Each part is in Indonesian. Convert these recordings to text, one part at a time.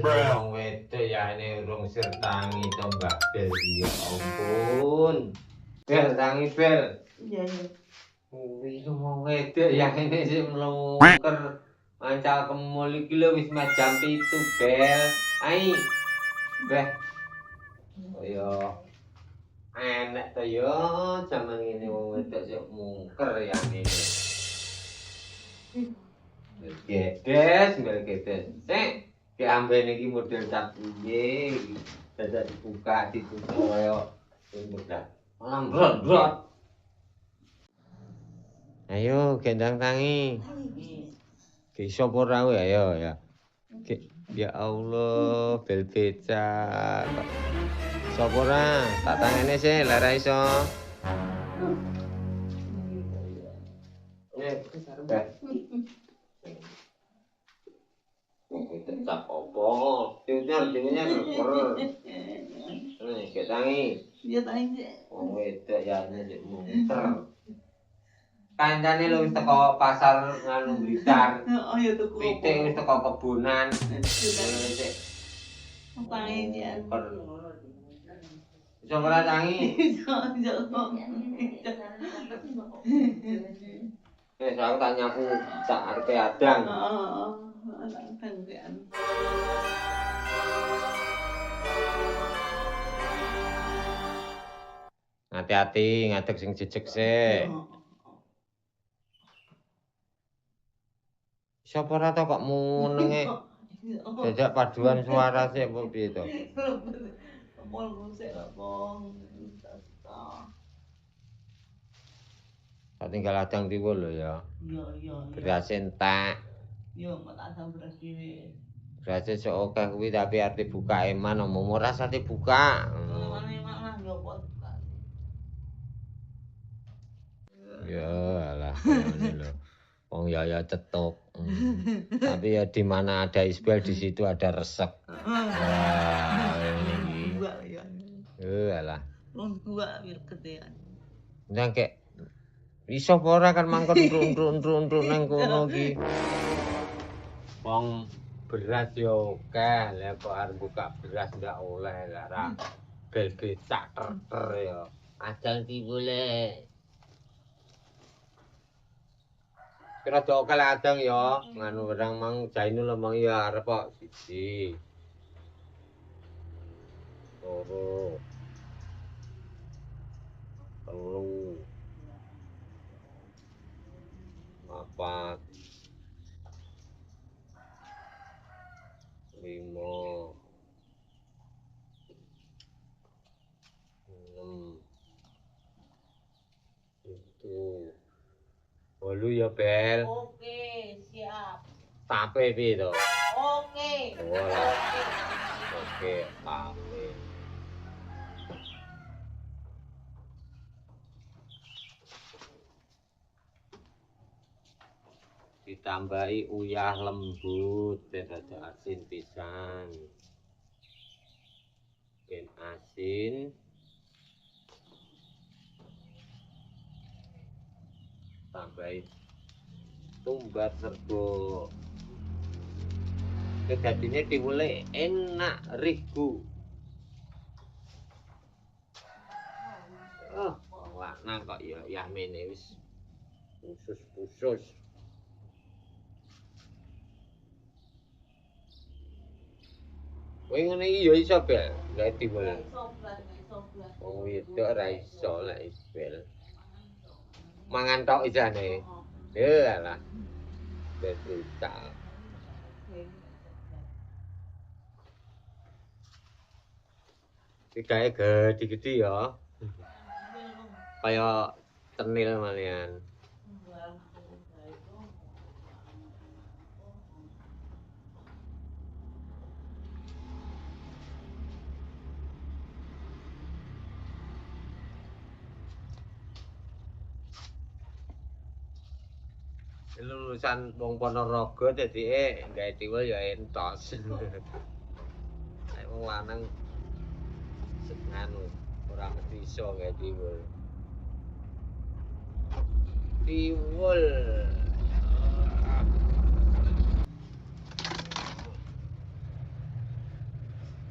wong wedok ya ini urung sertangi to Mbak Bel ya ampun. Bel tangi Bel. Iya, iya. Wis wong wedok ya ini sih melungker mancal kemul iki lho wis jam 7 Bel. Ai. Beh. Kaya enek to yo jaman ngene wong wedok sik mungker ya ngene. Gedes, mbel gedes. Sik, diamben iki model cap piye iki. Dadak dibuka ditutup kaya udah. Malah brot-brot. Ayo gendang tangi. Ki sapa ra kowe ayo ya. Ya Allah, bel becak. Sapa ra? Tak tangene sih, lek ra iso. Tetap opo, tiunya nih ketangi. Iya tangi. Wong wedok ya nyek muter. Kancane lho wis teko pasar nganu Blitar. Oh ya tuku. Pitik wis teko kebunan. Sik. Tangi ya. Iso ora tangi? Iso. Aku tak nyapu sak arepe adang. Hati-hati ngadeg sing jejeg sik. Sapa ora to kok munenge? Dadak paduan suara sik apa piye to? Tak tinggal adang tiwul lho ya. Iya. Beras entek. Yo, mak tak asam beras dhewe. Berarti sok akeh kuwi tapi arep buka eman omong ora sate buka. Ya alah ngene lho. Wong ya cetuk. Tapi ya di mana ada isbel di situ ada resek. Wah, ini iki. Alah. Wong gua biar kedean. Nang kek iso apa ora kan mangkon ndruk nang kono iki. Wong beras yo akeh, lha kok arep buka beras ndak oleh lara. Bel becak ter yo. Adang tiwule. Kira do akeh adang yo, nganu barang mang Jainul omong ya arep kok siji. Loro. Telu. 4. 5. 6. 7. 8 ya Bel. Oke, siap. Tape piye to? Oke. Oke, tape. Ditambahi uyah lembut rada asin pisan. Ben asin. Tambahi tumbar serbuk. Kedadine tiwule enak rigu. Oh, laknang kok ya mene wis pusus-pusus. Kowe ngene iki ya iso Bel, gawe tiwul. Oh, itu ora iso lek isbel. Mangan tok isane. Ya alah. Betul tak. Digawe gede-gede ya. Kaya tenil malian. Lulusan wong Ponorogo dadi gawe tiwul ya entos. Nek wong lanang nganu ora mesti iso gawe tiwul. Tiwul.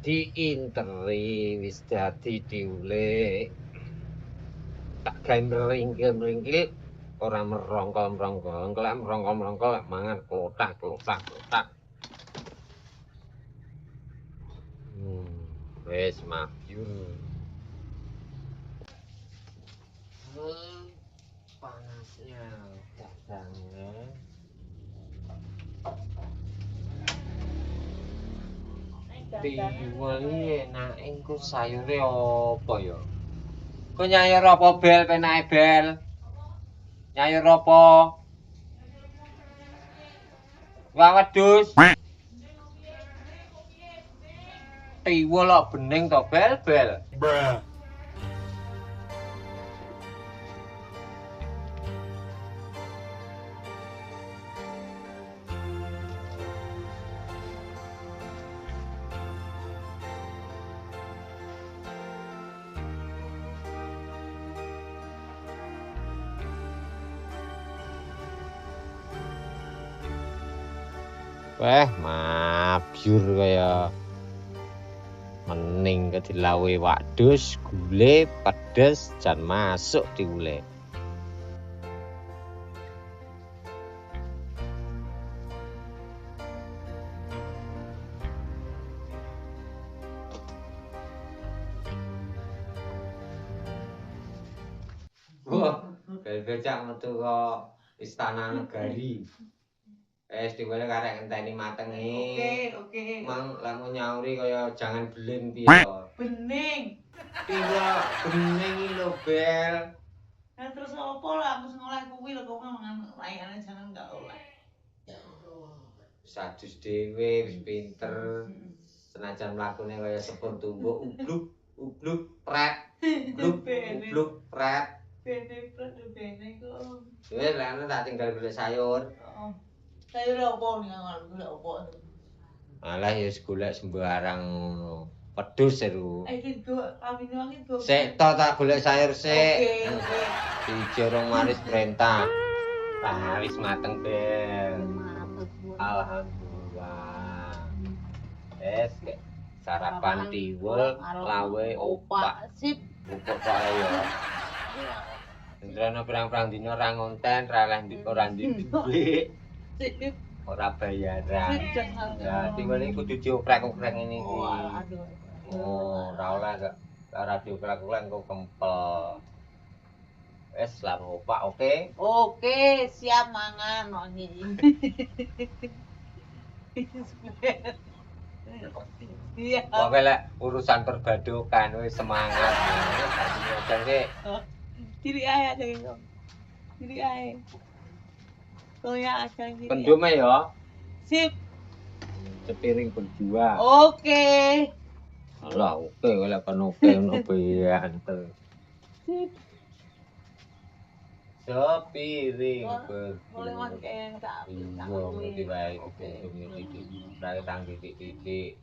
diinteri wis dadi diulik. Tak gawe meringkil-meringkil ora merongkol-merongkol, engko lek merongkol-merongkol mangan klotak. Wis mabyur. Panasnya dadangnya. Tiwali enak engko sayure apa ya? Kok nyayur apa bel penake bel? Nyayur apa? Wah wedhus. Tiwul kok bening to bel. Weh, mabyur kaya mening ke dilawe wadus, gule, pedes, jan masuk diule. Wah, becak metu kok Istana Negari. Diwele karek ngenteni matenge. Oke. Mang lamun nyauri kaya jangan beling piye to. Bening. Iya, bening lho, Bel. Nah terus apa lah aku ngolah kuwi lho kok mangan layane jangan enggak oleh. Sadus dhewe wis pinter. Senajan mlakune kaya sepur tumbuk ubluk pret. Ubluk pret. Bene kok. Wis lek tak tinggal golek sayur. Heeh. Sayur apa ning golek apa? Alah ya golek sembarang ngono. Pedus seru. Iki kami wangi go. Sik to tak golek sayur sik. Oke. Dijorong maris perintah. Wis mateng, Bel. Alhamdulillah. Sarapan tiwul lawe opak. Sip. Bubuk kok ya. Ndrono pirang-pirang dina ora ngonten, ora ndibeli. Sip. Ora bayaran. Ya, tiwul iki kudu dioprek-oprek ngene iki. Oh, ora oleh kok. Ora dioprek-oprek engko kempel. Wes lan opak, oke? Oke, siap mangan iki. Iya. Pokoke lek urusan perbadokan wis semangat. Dadi Diri ae aja gitu. Diri ae. Koya aja diri. pendume ya. Sip. Sepiring berdua. Oke. Lah oke lek kan oke ono beantel. Sip. Sepiring Boleh berdua. makan tak. Iya, ngerti wae titik-titik. Dari tang titik-titik.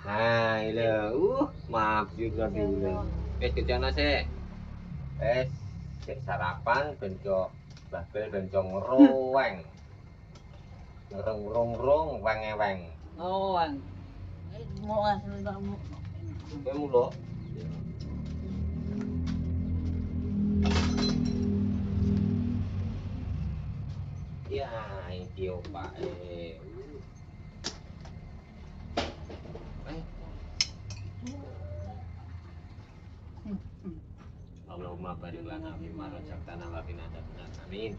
Nah, lho. Maaf juga diulang. Wis kejana sik. Wis sik sarapan ben kok babel ben ngeroweng. Ngerung-rung weng-weng. Oh, Wan. Mau ngasih kamu. Kowe mulo. Ya, iki opak. Allahumma barik lana fima razaqtana wa qina adzabannar. Amin.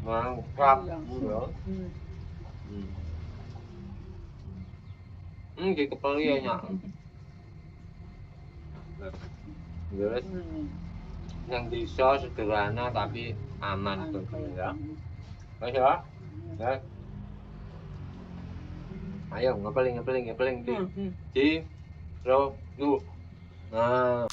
Mantap ya. Iki kepeli ya nyak. Wes yang desa sederhana tapi aman ya. Wes ya. Ya. Ayo ngepeling di. Di. Ro, du. Nah.